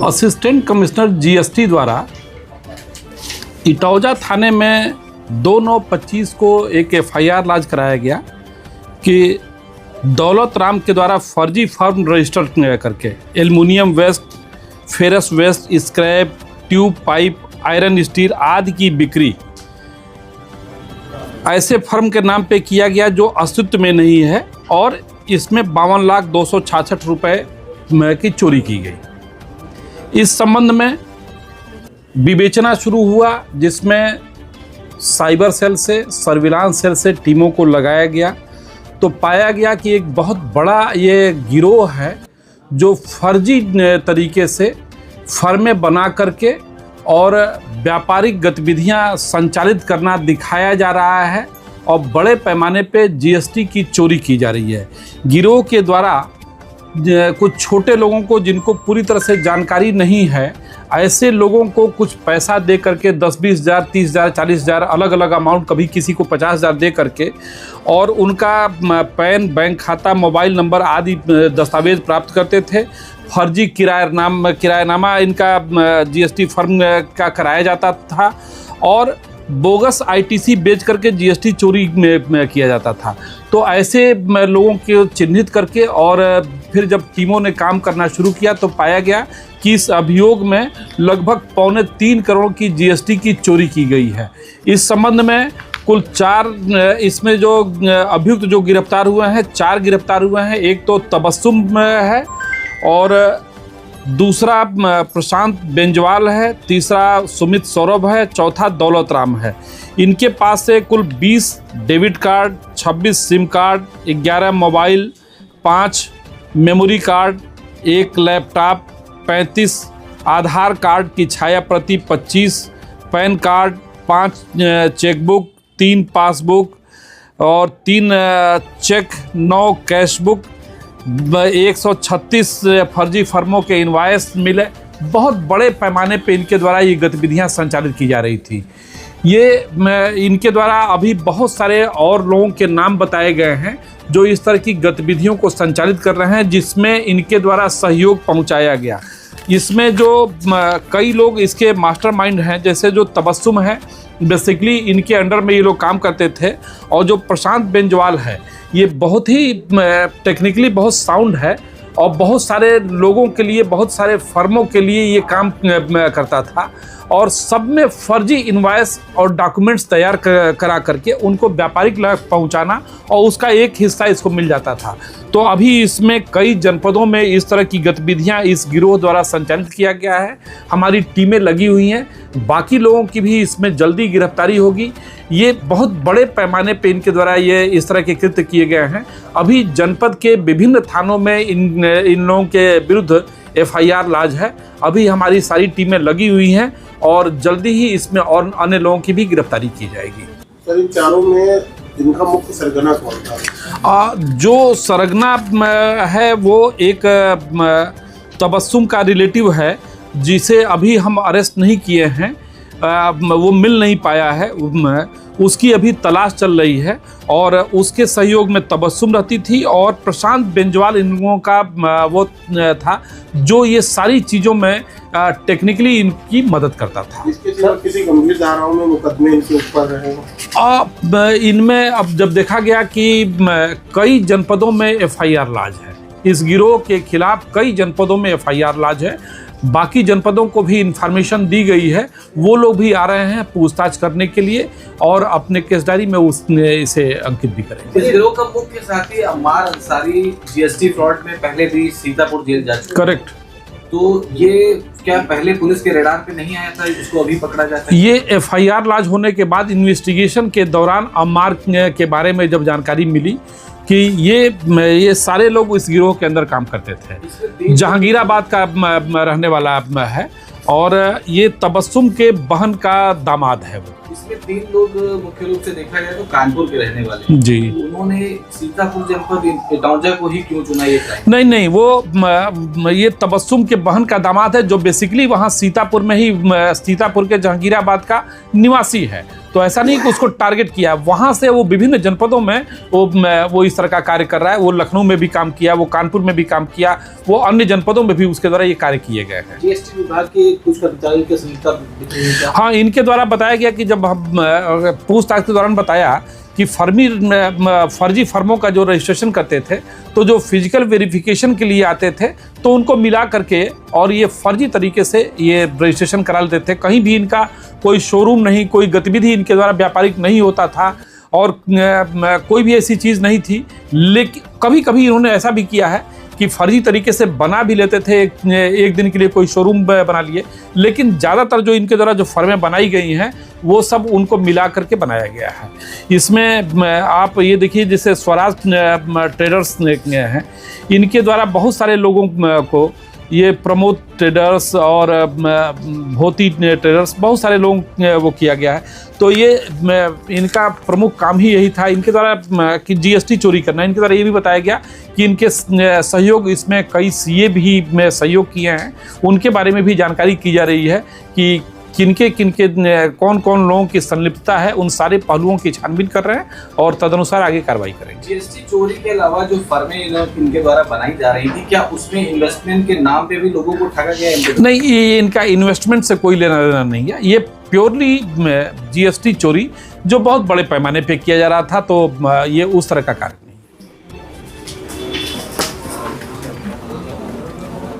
Assistant commissioner GST द्वारा इटौजा थाने में 2/9/25 को एक एफआईआर लॉन्च कराया गया कि दौलत राम के द्वारा फर्जी फर्म रजिस्टर करके aluminium waste, ferrous waste, scrap, tube, pipe, iron, steel आदि की बिक्री ऐसे फर्म के नाम पे किया गया जो अस्तित्व में नहीं है और इसमें 52,266 रुपये की चोरी की गई। इस संबंध में विवेचना शुरू हुआ, जिसमें साइबर सेल से, सर्विलांस सेल से टीमों को लगाया गया तो पाया गया कि एक बहुत बड़ा ये गिरोह है जो फर्जी तरीके से फर्में बना करके और व्यापारिक गतिविधियां संचालित करना दिखाया जा रहा है और बड़े पैमाने पे जीएसटी की चोरी की जा रही है। गिरोह के द्वारा कुछ छोटे लोगों को, जिनको पूरी तरह से जानकारी नहीं है, ऐसे लोगों को कुछ पैसा दे करके 10-20 हज़ार, 30 हज़ार, 40 हज़ार अलग अलग अमाउंट, कभी किसी को 50 हज़ार दे करके और उनका पैन, बैंक खाता, मोबाइल नंबर आदि दस्तावेज प्राप्त करते थे। फर्जी किरायानामा इनका जीएसटी फर्म का कराया जाता था और बोगस आईटीसी बेच करके जीएसटी चोरी में किया जाता था। तो ऐसे लोगों को चिन्हित करके और फिर जब टीमों ने काम करना शुरू किया तो पाया गया कि इस अभियोग में लगभग 2.25 करोड़ की जीएसटी की चोरी की गई है। इस संबंध में कुल 4 इसमें जो अभियुक्त जो गिरफ्तार हुए हैं, 4 गिरफ्तार हुए हैं। एक तो तबस्सुम है और दूसरा प्रशांत बेंजवाल है, तीसरा सुमित सौरभ है, चौथा दौलत राम है। इनके पास से कुल 20 debit card, 26 SIM card, 11 mobile, 5 memory card, 1 laptop, 35 आधार कार्ड की छाया प्रति, 25 पैन कार्ड, 5 चेकबुक, 3 पासबुक और 3 चेक, 9 कैशबुक, 136 फर्जी फर्मों के इनवॉइस मिले। बहुत बड़े पैमाने पे इनके द्वारा ये गतिविधियां संचालित की जा रही थी। इनके द्वारा अभी बहुत सारे और लोगों के नाम बताए गए हैं जो इस तरह की गतिविधियों को संचालित कर रहे हैं, जिसमें इनके द्वारा सहयोग पहुंचाया गया। इसमें जो कई लोग इसके मास्टरमाइंड हैं, जैसे जो तबस्सुम है, बेसिकली इनके अंडर में ये लोग काम करते थे और जो प्रशांत बेंजवाल है ये बहुत ही टेक्निकली बहुत साउंड है और बहुत सारे लोगों के लिए, बहुत सारे फर्मों के लिए ये काम करता था और सब में फर्जी इनवॉइस और डॉक्यूमेंट्स तैयार करा करके उनको व्यापारिक लाभ पहुंचाना और उसका एक हिस्सा इसको मिल जाता था। तो अभी इसमें कई जनपदों में इस तरह की गतिविधियां इस गिरोह द्वारा संचालित किया गया है। हमारी टीमें लगी हुई हैं, बाकी लोगों की भी इसमें जल्दी गिरफ्तारी होगी। ये बहुत बड़े पैमाने पे इनके द्वारा ये इस तरह के कृत्य किए गए हैं। अभी जनपद के विभिन्न थानों में इन लोगों के विरुद्ध एफआईआर लॉन्च है। अभी हमारी सारी टीमें लगी हुई हैं और जल्दी ही इसमें और अन्य लोगों की भी गिरफ्तारी की जाएगी। सर, इन चारों में इनका मुख्य सरगना कौन था? जो सरगना है वो एक तबस्सुम का रिलेटिव है, जिसे अभी हम अरेस्ट नहीं किए हैं। वो मिल नहीं पाया है, उसकी अभी तलाश चल रही है और उसके सहयोग में तबस्सुम रहती थी और प्रशांत बेंजवाल इन लोगों का वो था जो ये सारी चीज़ों में टेक्निकली इनकी मदद करता था। इसके सिवा किसी गंभीर धाराओं में मुकदमे इनके ऊपर रहे? इनमें अब जब देखा गया कि कई जनपदों में एफआईआर लॉन्च है, इस गिरोह के खिलाफ कई जनपदों में एफआईआर लॉन्च है। बाकी जनपदों को भी इंफॉर्मेशन दी गई है, वो लोग भी आ रहे हैं पूछताछ करने के लिए और अपने केस डायरी में इसे अंकित भी करेंगे। इस गिरोह का मुख्य साथी अम्मार अंसारी जीएसटी फ्रॉड में पहले भी सीतापुर जेल जा चुका है। करेक्ट। तो ये क्या पहले पुलिस के रडार पे नहीं आया था, इसको अभी पकड़ा जाता है? ये एफआईआर लॉन्च होने के बाद इन्वेस्टिगेशन के दौरान अम्मार के बारे में जब जानकारी मिली कि ये सारे लोग इस गिरोह के अंदर काम करते थे, जहांगीराबाद का रहने वाला है और ये तबस्सुम के बहन का दामाद है वो। इसमें 3 लोग मुख्य रूप से देखा जाए तो कानपुर के रहने वाले जी। उन्होंने सीतापुर जनपद इटौजा को ही क्यों चुना? ये नहीं, वो ये तबस्सुम के बहन का दामाद है जो बेसिकली वहाँ सीतापुर में ही, सीतापुर के जहांगीराबाद का निवासी है। तो ऐसा नहीं कि उसको टारगेट किया, वहाँ से वो विभिन्न जनपदों में वो इस तरह का कार्य कर रहा है। वो लखनऊ में भी काम किया, वो कानपुर में भी काम किया, वो अन्य जनपदों में भी उसके द्वारा ये कार्य किए गए हैं। जीएसटी विभाग के कुछ कर्मचारियों के संलिप्तता। हाँ, इनके द्वारा बताया गया कि जब हम पूछताछ के दौरान बताया कि फर्जी फर्मों का जो रजिस्ट्रेशन करते थे, तो जो फिजिकल वेरिफिकेशन के लिए आते थे तो उनको मिला करके और ये फर्जी तरीके से ये रजिस्ट्रेशन करा लेते थे। कहीं भी इनका कोई शोरूम नहीं, कोई गतिविधि इनके द्वारा व्यापारिक नहीं होता था और कोई भी ऐसी चीज़ नहीं थी। लेकिन कभी कभी इन्होंने ऐसा भी किया है कि फर्जी तरीके से बना भी लेते थे, एक दिन के लिए कोई शोरूम बना लिए, लेकिन ज़्यादातर जो इनके द्वारा जो फर्में बनाई गई हैं वो सब उनको मिला करके बनाया गया है। इसमें आप ये देखिए, जैसे स्वराज ट्रेडर्स हैं, इनके द्वारा बहुत सारे लोगों को, ये प्रमोद ट्रेडर्स और भोती ट्रेडर्स, बहुत सारे लोग वो किया गया है। तो ये इनका प्रमुख काम ही यही था, इनके द्वारा कि जीएसटी चोरी करना। इनके द्वारा ये भी बताया गया कि इनके सहयोग, इसमें कई सीए भी सहयोग किए हैं, उनके बारे में भी जानकारी की जा रही है कि किनके कौन कौन लोगों की संलिप्तता है। उन सारे पहलुओं की छानबीन कर रहे हैं और तदनुसार आगे कार्रवाई करेंगे। जीएसटी चोरी के अलावा जो फर्में इनके द्वारा बनाई जा रही थी, क्या उसमें इन्वेस्टमेंट के नाम पे भी लोगों को ठगा गया? नहीं, ये इनका इन्वेस्टमेंट से कोई लेना देना नहीं है। ये प्योरली जीएसटी चोरी जो बहुत बड़े पैमाने पे किया जा रहा था, तो ये उस तरह का कार्य